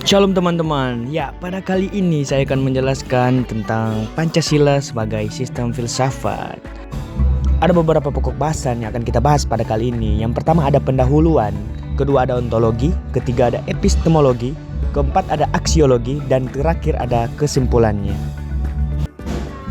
Shalom teman-teman. Ya, pada kali ini saya akan menjelaskan tentang Pancasila sebagai sistem filsafat. Ada beberapa pokok bahasan yang akan kita bahas pada kali ini. Yang pertama ada pendahuluan, kedua ada ontologi, ketiga ada epistemologi, keempat ada aksiologi, dan terakhir ada kesimpulannya.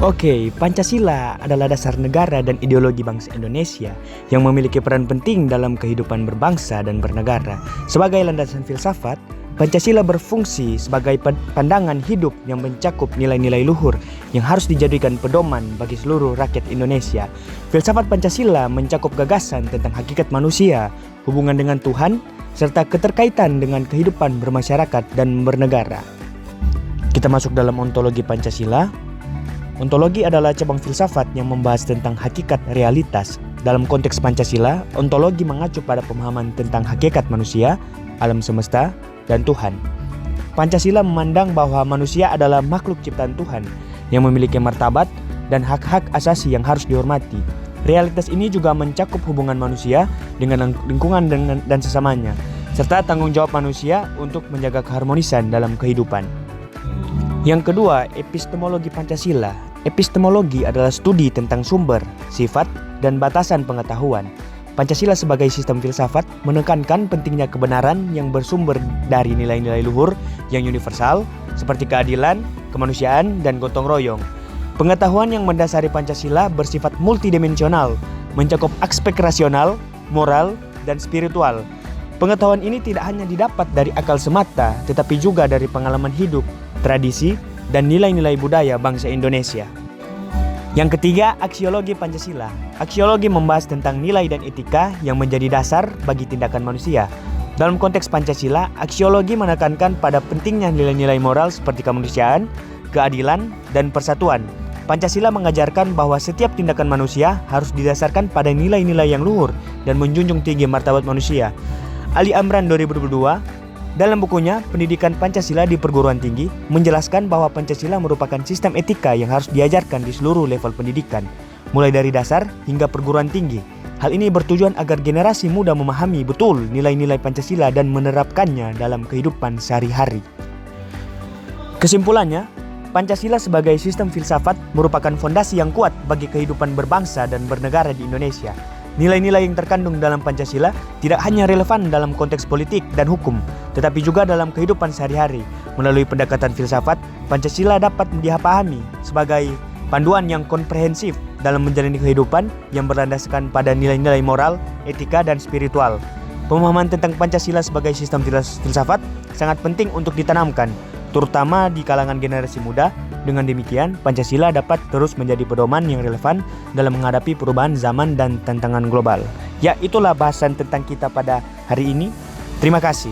Oke, Pancasila adalah dasar negara dan ideologi bangsa Indonesia yang memiliki peran penting dalam kehidupan berbangsa dan bernegara. Sebagai landasan filsafat, Pancasila berfungsi sebagai pandangan hidup yang mencakup nilai-nilai luhur yang harus dijadikan pedoman bagi seluruh rakyat Indonesia. Filsafat Pancasila mencakup gagasan tentang hakikat manusia, hubungan dengan Tuhan, serta keterkaitan dengan kehidupan bermasyarakat dan bernegara. Kita masuk dalam ontologi Pancasila. Ontologi adalah cabang filsafat yang membahas tentang hakikat realitas. Dalam konteks Pancasila, ontologi mengacu pada pemahaman tentang hakikat manusia, alam semesta, dan Tuhan. Pancasila memandang bahwa manusia adalah makhluk ciptaan Tuhan yang memiliki martabat dan hak-hak asasi yang harus dihormati. Realitas ini juga mencakup hubungan manusia dengan lingkungan dan sesamanya, serta tanggung jawab manusia untuk menjaga keharmonisan dalam kehidupan. Yang kedua, epistemologi Pancasila. Epistemologi adalah studi tentang sumber, sifat, dan batasan pengetahuan. Pancasila sebagai sistem filsafat menekankan pentingnya kebenaran yang bersumber dari nilai-nilai luhur yang universal seperti keadilan, kemanusiaan, dan gotong royong. Pengetahuan yang mendasari Pancasila bersifat multidimensional, mencakup aspek rasional, moral, dan spiritual. Pengetahuan ini tidak hanya didapat dari akal semata, tetapi juga dari pengalaman hidup, tradisi, dan nilai-nilai budaya bangsa Indonesia. Yang ketiga, aksiologi Pancasila. Aksiologi membahas tentang nilai dan etika yang menjadi dasar bagi tindakan manusia. Dalam konteks Pancasila, aksiologi menekankan pada pentingnya nilai-nilai moral seperti kemanusiaan, keadilan, dan persatuan. Pancasila mengajarkan bahwa setiap tindakan manusia harus didasarkan pada nilai-nilai yang luhur dan menjunjung tinggi martabat manusia. Ali Amran 2022 dalam bukunya Pendidikan Pancasila di Perguruan Tinggi menjelaskan bahwa Pancasila merupakan sistem etika yang harus diajarkan di seluruh level pendidikan, mulai dari dasar hingga perguruan tinggi. Hal ini bertujuan agar generasi muda memahami betul nilai-nilai Pancasila dan menerapkannya dalam kehidupan sehari-hari. Kesimpulannya, Pancasila sebagai sistem filsafat merupakan fondasi yang kuat bagi kehidupan berbangsa dan bernegara di Indonesia. Nilai-nilai yang terkandung dalam Pancasila tidak hanya relevan dalam konteks politik dan hukum, tetapi juga dalam kehidupan sehari-hari. Melalui pendekatan filsafat, Pancasila dapat dipahami sebagai panduan yang komprehensif dalam menjalani kehidupan yang berlandaskan pada nilai-nilai moral, etika, dan spiritual. Pemahaman tentang Pancasila sebagai sistem filsafat sangat penting untuk ditanamkan, terutama di kalangan generasi muda. Dengan demikian, Pancasila dapat terus menjadi pedoman yang relevan dalam menghadapi perubahan zaman dan tantangan global. Ya, itulah bahasan tentang kita pada hari ini. Terima kasih.